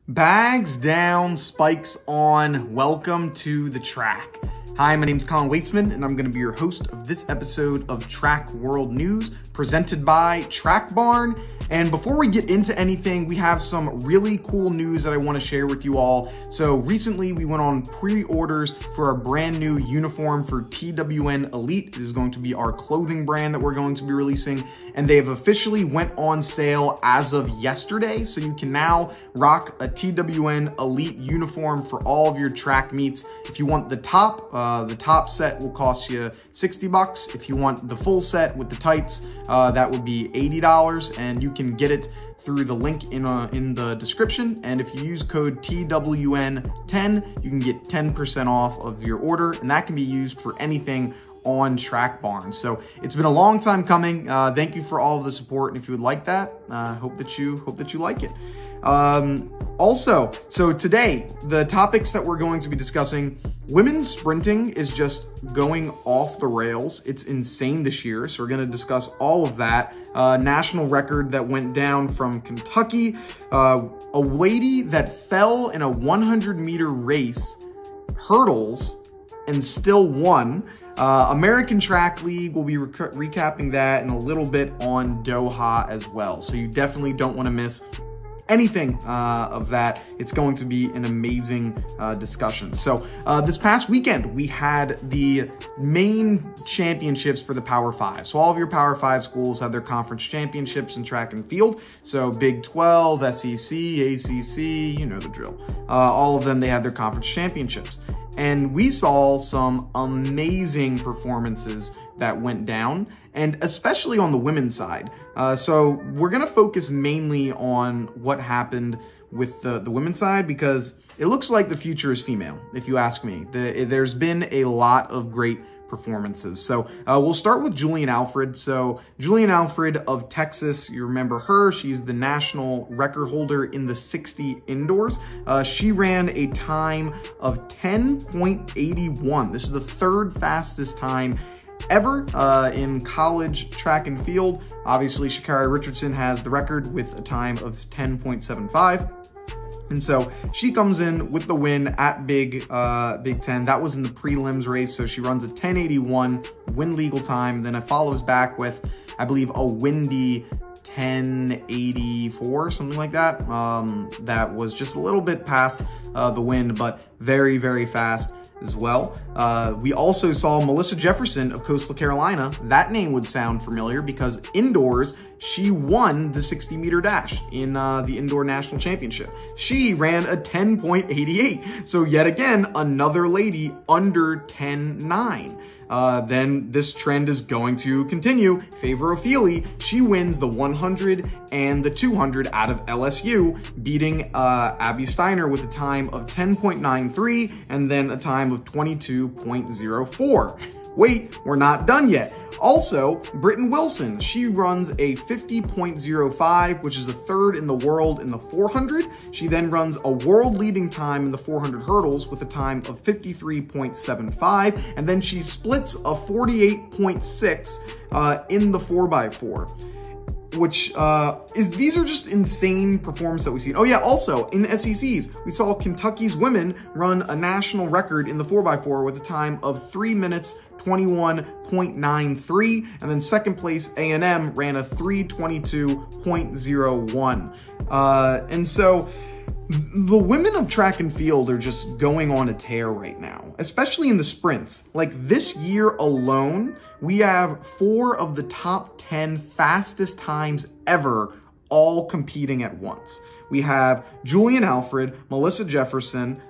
Bags down, spikes on. Welcome to the track. Hi, my name is Colin Waitsman, and I'm going to be your host of this episode of Track World News, presented by Track Barn. And before we get into anything, we have some really cool news that I want to share with you all. So recently we went on pre-orders for our brand new uniform for TWN Elite. It is going to be our clothing brand that we're going to be releasing, and they have officially went on sale as of yesterday. So you can now rock a TWN Elite uniform for all of your track meets. If you want the top set will cost you $60. If you want the full set with the tights, that would be $80, and you can get it through the link in the description. And if you use code TWN10, you can get 10% off of your order, and that can be used for anything on Track Barn. So it's been a long time coming. Thank you for all of the support, and if you would like that, hope that you like it. Also, so today, the topics that we're going to be discussing: women's sprinting is just going off the rails. It's insane this year, so we're going to discuss all of that. National record that went down from Kentucky. A lady that fell in a 100-meter race, hurdles, and still won. American Track League, we'll be recapping that, and a little bit on Doha as well. So you definitely don't want to miss anything of that. It's going to be an amazing discussion. So this past weekend, we had the main championships for the Power 5. So all of your Power 5 schools had their conference championships in track and field. So Big 12, SEC, ACC, you know the drill. All of them, they had their conference championships. And we saw some amazing performances that went down, and especially on the women's side. So we're gonna focus mainly on what happened with the women's side, because it looks like the future is female, if you ask me. There's been a lot of great performances. So we'll start with Julien Alfred. So Julien Alfred of Texas, you remember her. She's the national record holder in the 60 indoors. She ran a time of 10.81. This is the third fastest time ever in college track and field. Obviously, Sha'Carri Richardson has the record with a time of 10.75. And so she comes in with the win at Big Ten. That was in the prelims race. So she runs a 10.81 win legal time. Then it follows back with, I believe, a windy 10.84, something like that. That was just a little bit past the wind, but very, very fast as well. We also saw Melissa Jefferson of Coastal Carolina. That name would sound familiar because indoors, she won the 60-meter dash in the Indoor National Championship. She ran a 10.88. So yet again, another lady under 10.9. Then this trend is going to continue. Favour Ofili, she wins the 100 and the 200 out of LSU, beating Abby Steiner with a time of 10.93 and then a time of 22.04. Wait, we're not done yet. Also, Britton Wilson, she runs a 50.05, which is the third in the world in the 400. She then runs a world-leading time in the 400 hurdles with a time of 53.75, and then she splits a 48.6 in the 4x4. Which these are just insane performances that we've seen. Oh yeah, also in SECs, we saw Kentucky's women run a national record in the 4x4 with a time of 3 minutes 21.93, and then second place A&M ran a 3:22.01. And so the women of track and field are just going on a tear right now, especially in the sprints. Like this year alone, we have 4 of the top 10 fastest times ever all competing at once. We have Julien Alfred, Melissa Jefferson,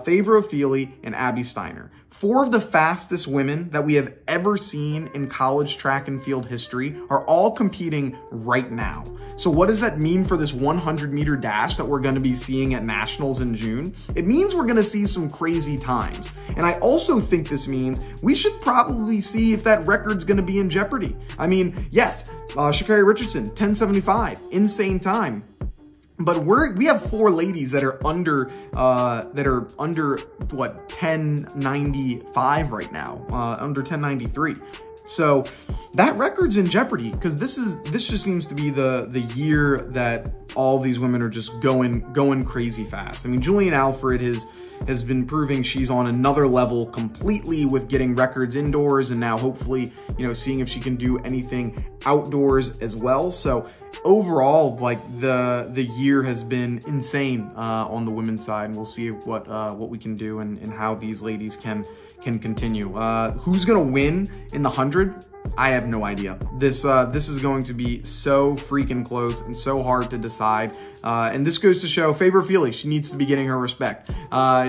Favour Ofili, and Abby Steiner. 4 of the fastest women that we have ever seen in college track and field history are all competing right now. So what does that mean for this 100-meter dash that we're going to be seeing at Nationals in June? It means we're going to see some crazy times. And I also think this means we should probably see if that record's going to be in jeopardy. I mean, yes, Sha'Carri Richardson, 10.75, insane time. But we have 4 ladies that are under what, 10.95 right now, under 10.93. So that record's in jeopardy, because this just seems to be the year that all these women are just going crazy fast. I mean, Julien Alfred has been proving she's on another level completely with getting records indoors, and now hopefully, seeing if she can do anything outdoors as well. So overall, like, the year has been insane on the women's side, and we'll see what we can do and how these ladies can continue. Who's gonna win in the 100? I have no idea. This is going to be so freaking close and so hard to decide. And this goes to show Favour Ofili, she needs to be getting her respect.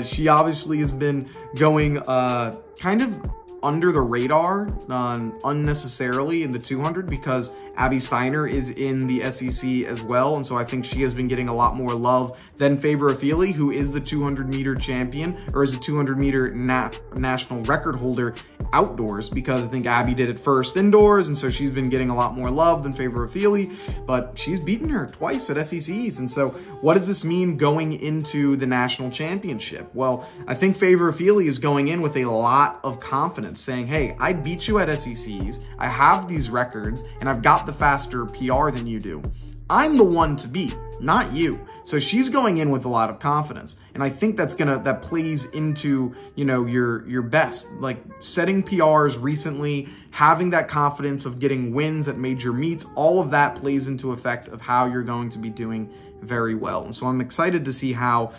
She obviously has been going kind of under the radar unnecessarily in the 200 because Abby Steiner is in the SEC as well, and so I think she has been getting a lot more love than Favour Ofili, who is the 200-meter champion, or is a 200-meter national record holder outdoors, because I think Abby did it first indoors, and so she's been getting a lot more love than Favour Ofili, but she's beaten her twice at SECs, and so what does this mean going into the national championship? Well, I think Favour Ofili is going in with a lot of confidence, saying, hey, I beat you at SECs, I have these records, and I've got the faster PR than you do. I'm the one to beat, not you. So she's going in with a lot of confidence, and I think that plays into, your best, like setting PRs recently, having that confidence of getting wins at major meets. All of that plays into effect of how you're going to be doing very well. And so I'm excited to see how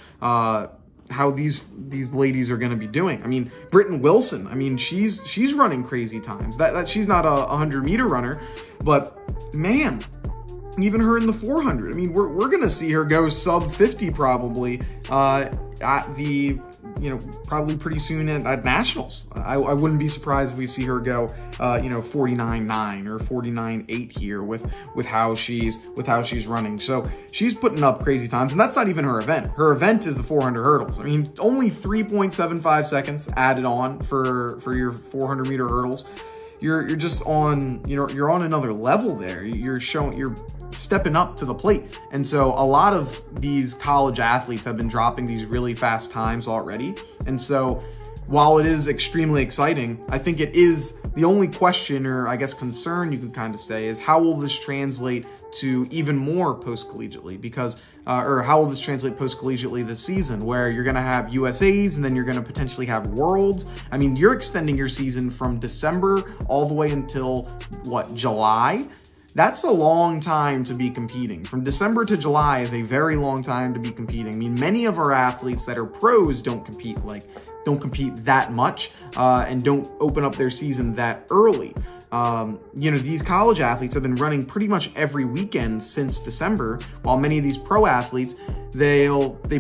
these ladies are going to be doing. I mean, Britton Wilson, I mean, she's running crazy times. That she's not a 100-meter runner, but man, even her in the 400. I mean, we're going to see her go sub 50 probably at the, probably pretty soon at nationals. I wouldn't be surprised if we see her go, 49.9 or 49.8 here with how she's running. So she's putting up crazy times, and that's not even her event. Her event is the 400 hurdles. I mean, only 3.75 seconds added on for your 400-meter hurdles. You're just on, you're on another level there. You're stepping up to the plate. And so a lot of these college athletes have been dropping these really fast times already. And so while it is extremely exciting, I think it is the only question, or I guess concern you could kind of say, is how will this translate to even more post-collegiately? Because, or how will this translate post-collegiately this season, where you're going to have USAs and then you're going to potentially have Worlds? I mean, you're extending your season from December all the way until, what, July? That's a long time to be competing. From December to July is a very long time to be competing. I mean, many of our athletes that are pros don't compete that much and don't open up their season that early. These college athletes have been running pretty much every weekend since December, while many of these pro athletes, they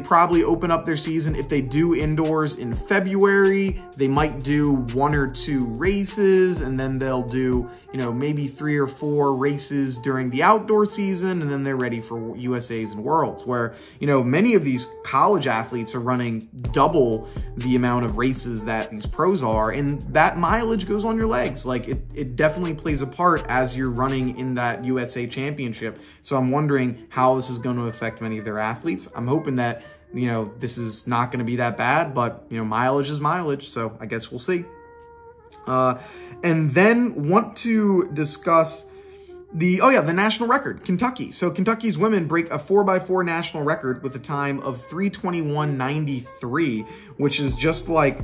probably open up their season. If they do indoors in February, they might do 1 or 2 races, and then they'll do, maybe 3 or 4 races during the outdoor season, and then they're ready for USAs and Worlds, where, many of these college athletes are running double the amount of races that these pros are, and that mileage goes on your legs. Like, it definitely plays a part as you're running in that USA championship. So I'm wondering how this is going to affect many of their athletes. I'm hoping that, this is not going to be that bad, but, mileage is mileage, so I guess we'll see. And then want to discuss the national record, Kentucky. So Kentucky's women break a 4x4 national record with a time of 3:21.93, which is just like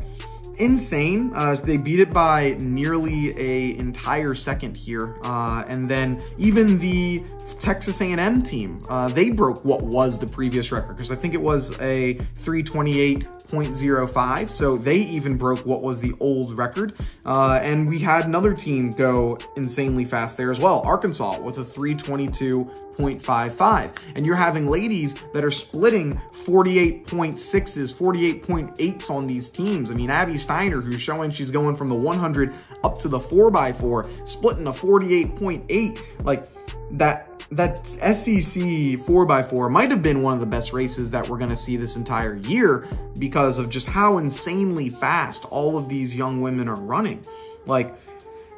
insane. They beat it by nearly an entire second here. And then even the Texas A&M team, they broke what was the previous record, because I think it was a 3:28.05. So they even broke what was the old record. And we had another team go insanely fast there as well, Arkansas, with a 3:22.55. And you're having ladies that are splitting 48.6s, 48.8s on these teams. I mean, Abby Steiner, who's showing she's going from the 100 up to the 4x4, splitting a 48.8. Like, that SEC 4x4 might have been one of the best races that we're going to see this entire year, because of just how insanely fast all of these young women are running. Like,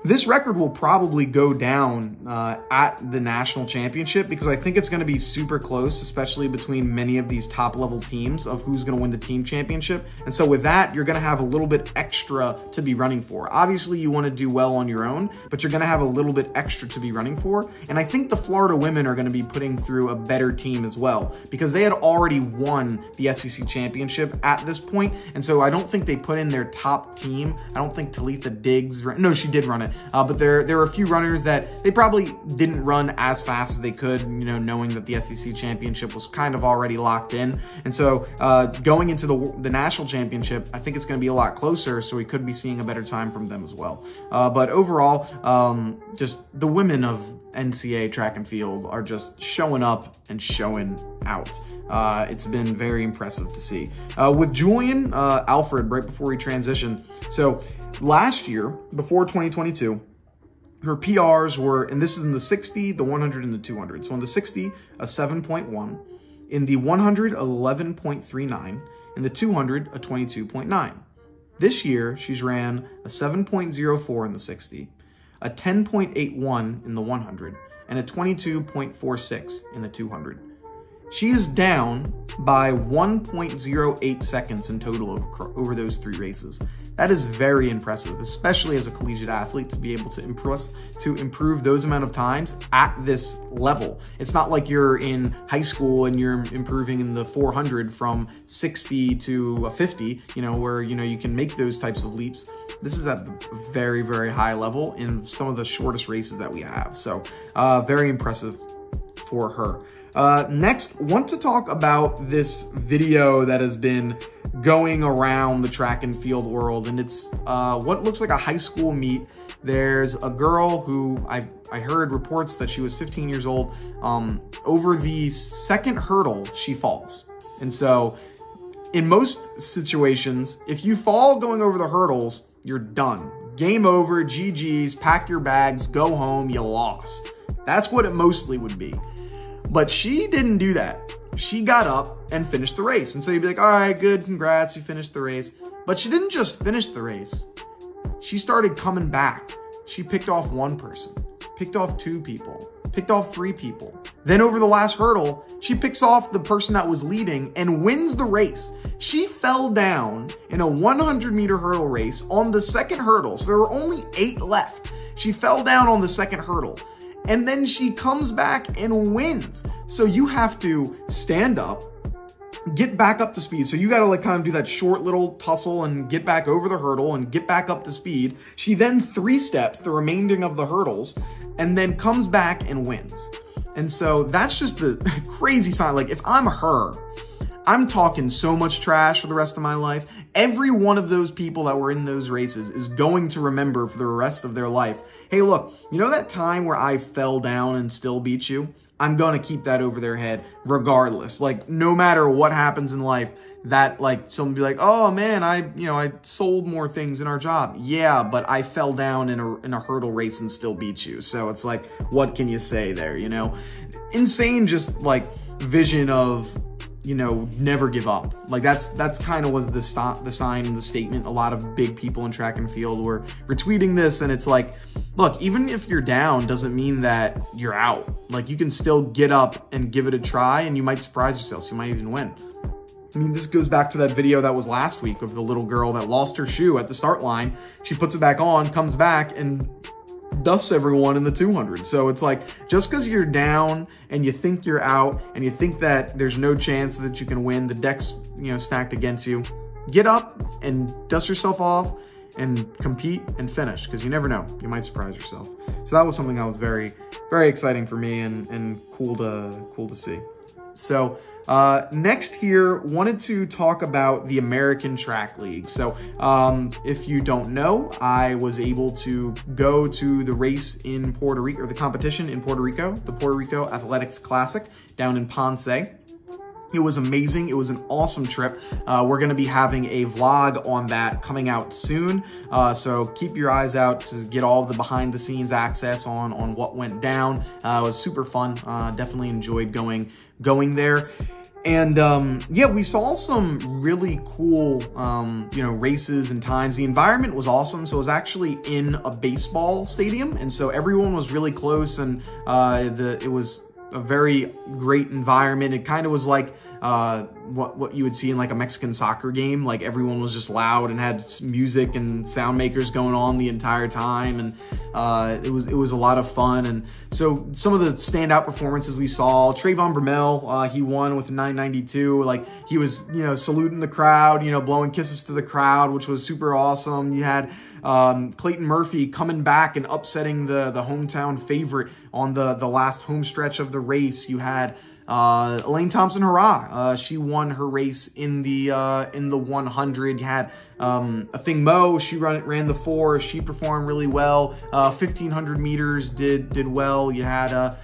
This record will probably go down at the national championship because I think it's going to be super close, especially between many of these top-level teams of who's going to win the team championship. And so with that, you're going to have a little bit extra to be running for. Obviously, you want to do well on your own, but you're going to have a little bit extra to be running for. And I think the Florida women are going to be putting through a better team as well because they had already won the SEC championship at this point. And so I don't think they put in their top team. I don't think Talitha Diggs, no, she did run it. But there were a few runners that they probably didn't run as fast as they could, you know, knowing that the SEC championship was kind of already locked in. And so going into the national championship, I think it's going to be a lot closer, so we could be seeing a better time from them as well. But overall, just the women of NCAA track and field are just showing up and showing out. It's been very impressive to see. With Julien Alfred, right before he transitioned, so last year, before 2022, her PRs were, and this is in the 60, the 100, and the 200. So in the 60, a 7.1. In the 100, 11.39. In the 200, a 22.9. This year, she's ran a 7.04 in the 60, a 10.81 in the 100, and a 22.46 in the 200. She is down by 1.08 seconds in total over those 3 races. That is very impressive, especially as a collegiate athlete, to be able to improve those amount of times at this level. It's not like you're in high school and you're improving in the 400 from 60 to a 50, you know, where, you know, you can make those types of leaps. This is at a very, very high level in some of the shortest races that we have. So very impressive for her. Next, want to talk about this video that has been going around the track and field world, and it's what looks like a high school meet. There's a girl who I heard reports that she was 15 years old. Over the second hurdle, she falls. And so in most situations, if you fall going over the hurdles, you're done. Game over, GG's, pack your bags, go home, you lost. That's what it mostly would be. But she didn't do that. She got up and finished the race. And so you'd be like, all right, good, congrats, you finished the race. But she didn't just finish the race. She started coming back. She picked off 1 person, picked off 2 people, picked off 3 people. Then over the last hurdle, she picks off the person that was leading and wins the race. She fell down in a 100-meter hurdle race on the second hurdle. So there were only 8 left. She fell down on the second hurdle. And then she comes back and wins. So you have to stand up, get back up to speed. So you got to like kind of do that short little tussle and get back over the hurdle and get back up to speed. She then 3 steps the remaining of the hurdles and then comes back and wins. And so that's just the crazy sign. Like if I'm her, I'm talking so much trash for the rest of my life. Every one of those people that were in those races is going to remember for the rest of their life, hey, look, you know that time where I fell down and still beat you? I'm going to keep that over their head regardless. Like no matter what happens in life, that like someone be like, oh man, I sold more things in our job. Yeah, but I fell down in a hurdle race and still beat you. So it's like, what can you say there, you know? Insane just like vision of, you know, never give up. Like that's kind of was the sign and the statement. A lot of big people in track and field were retweeting this, and it's like, look, even if you're down doesn't mean that you're out. Like you can still get up and give it a try, and you might surprise yourself. So you might even win. I mean, this goes back to that video that was last week of the little girl that lost her shoe at the start line. She puts it back on, comes back, and dusts everyone in the 200. So it's like, just because you're down and you think you're out and you think that there's no chance that you can win, the deck's, you know, stacked against you, get up and dust yourself off and compete and finish, because you never know, you might surprise yourself. So that was something that was very, very exciting for me and cool to see. So next here, wanted to talk about the American Track League. So if you don't know, I was able to go to the race in Puerto Rico, or the competition in Puerto Rico, the Puerto Rico Athletics Classic down in Ponce. It was amazing. It was an awesome trip. We're going to be having a vlog on that coming out soon. So keep your eyes out to get all the behind the scenes access on what went down. It was super fun. Definitely enjoyed going there. And yeah, we saw some really cool, races and times. The environment was awesome. So it was actually in a baseball stadium. And so everyone was really close, and it was a very great environment. It kind of was like what you would see in like a Mexican soccer game. Like everyone was just loud and had music and sound makers going on the entire time, and it was a lot of fun. And so some of the standout performances we saw, Trayvon Bromell, he won with 992. Like he was saluting the crowd, blowing kisses to the crowd, which was super awesome. You had Clayton Murphy coming back and upsetting the hometown favorite on the last home stretch of the race. You had Elaine Thompson-Herah, she won her race in the 100. You had Athing Mo, she ran the 4, she performed really well. 1500 meters did well. You had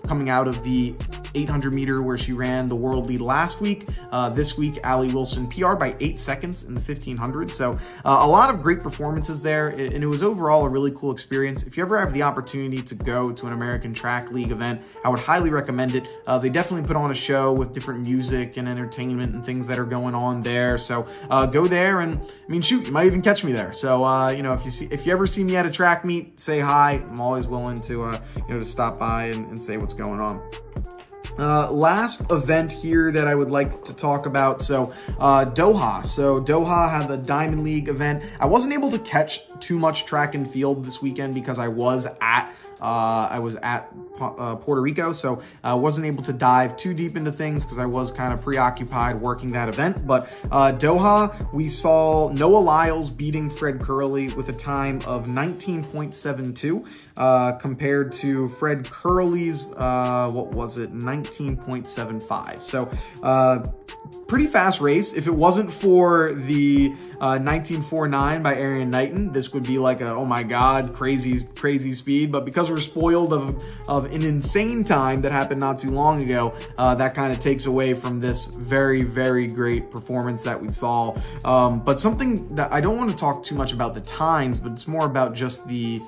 coming out of the 800 meter where she ran the world lead last week. This week, Allie Wilson PR by 8 seconds in the 1500. So a lot of great performances there, and it was overall a really cool experience. If you ever have the opportunity to go to an American Track League event, I would highly recommend it. They definitely put on a show with different music and entertainment and things that are going on there. So go there, and I mean, shoot, you might even catch me there. So if you ever see me at a track meet, say hi. I'm always willing to to stop by and say what's going on. Last event here that I would like to talk about, so Doha. So Doha had the Diamond League event. I wasn't able to catch too much track and field this weekend because I was at Puerto Rico, so I wasn't able to dive too deep into things because I was kind of preoccupied working that event. But Doha, we saw Noah Lyles beating Fred Kerley with a time of 19.72 compared to Fred Kerley's, 19.75. So pretty fast race. If it wasn't for the 19.49 by Arian Knighton, this would be like a, oh my God, crazy speed. But because we're spoiled of an insane time that happened not too long ago, that kind of takes away from this very, very great performance that we saw. But something that I don't want to talk too much about the times, but it's more about just the,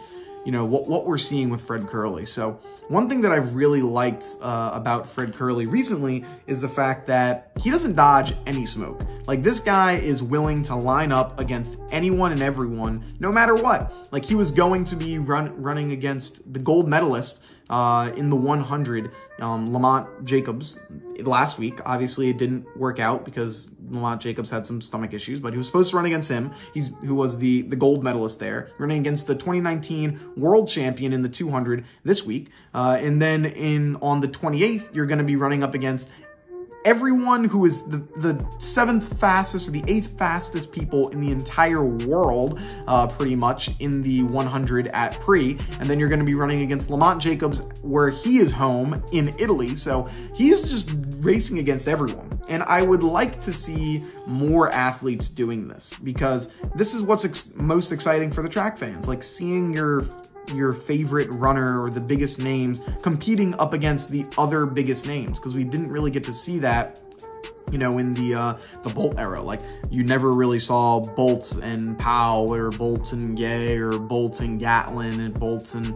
what we're seeing with Fred Kerley. So one thing that I've really liked about Fred Kerley recently is the fact that he doesn't dodge any smoke. Like, this guy is willing to line up against anyone and everyone, no matter what. Like, he was going to be running against the gold medalist in the 100, Lamont Jacobs, last week. Obviously, it didn't work out because Lamont Jacobs had some stomach issues, but he was supposed to run against him, who was the gold medalist there, running against the 2019 world champion in the 200 this week. And then on the 28th, you're going to be running up against everyone who is the 7th fastest or the 8th fastest people in the entire world, pretty much, in the 100 at Pre. And then you're going to be running against Lamont Jacobs, where he is home in Italy. So he is just racing against everyone. And I would like to see more athletes doing this, because this is what's most exciting for the track fans. Like, seeing your favorite runner or the biggest names competing up against the other biggest names, because we didn't really get to see that, in the Bolt era. Like, you never really saw Bolt and Powell, or Bolt and Gay, or Bolt and Gatlin, and Bolt and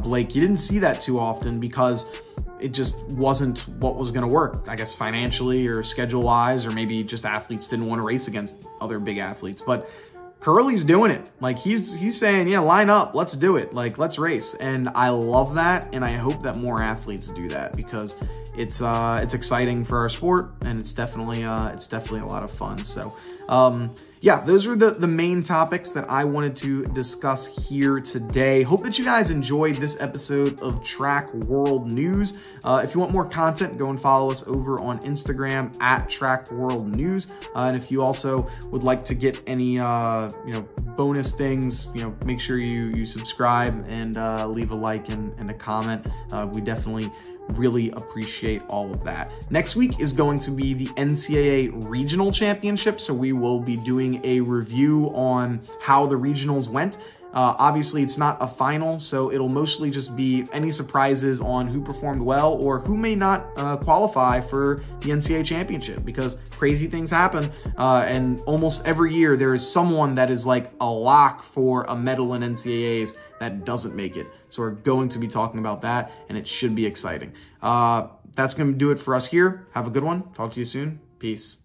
Blake. You didn't see that too often because it just wasn't what was going to work, I guess, financially or schedule-wise, or maybe just athletes didn't want to race against other big athletes. But Kerley's doing it. Like, he's saying, yeah, line up, let's do it. Like, let's race. And I love that, and I hope that more athletes do that, because it's exciting for our sport, and it's definitely a lot of fun. So yeah, those are the main topics that I wanted to discuss here today. Hope that you guys enjoyed this episode of Track World News. If you want more content, go and follow us over on Instagram at Track World News. And if you also would like to get any bonus things, make sure you subscribe and leave a like and a comment. We definitely really appreciate all of that. Next week is going to be the NCAA Regional Championship, so we will be doing a review on how the regionals went. Obviously, it's not a final, so it'll mostly just be any surprises on who performed well or who may not qualify for the NCAA championship, because crazy things happen, and almost every year there is someone that is like a lock for a medal in NCAAs that doesn't make it. So we're going to be talking about that, and it should be exciting. that's going to do it for us here. Have a good one. Talk to you soon. Peace.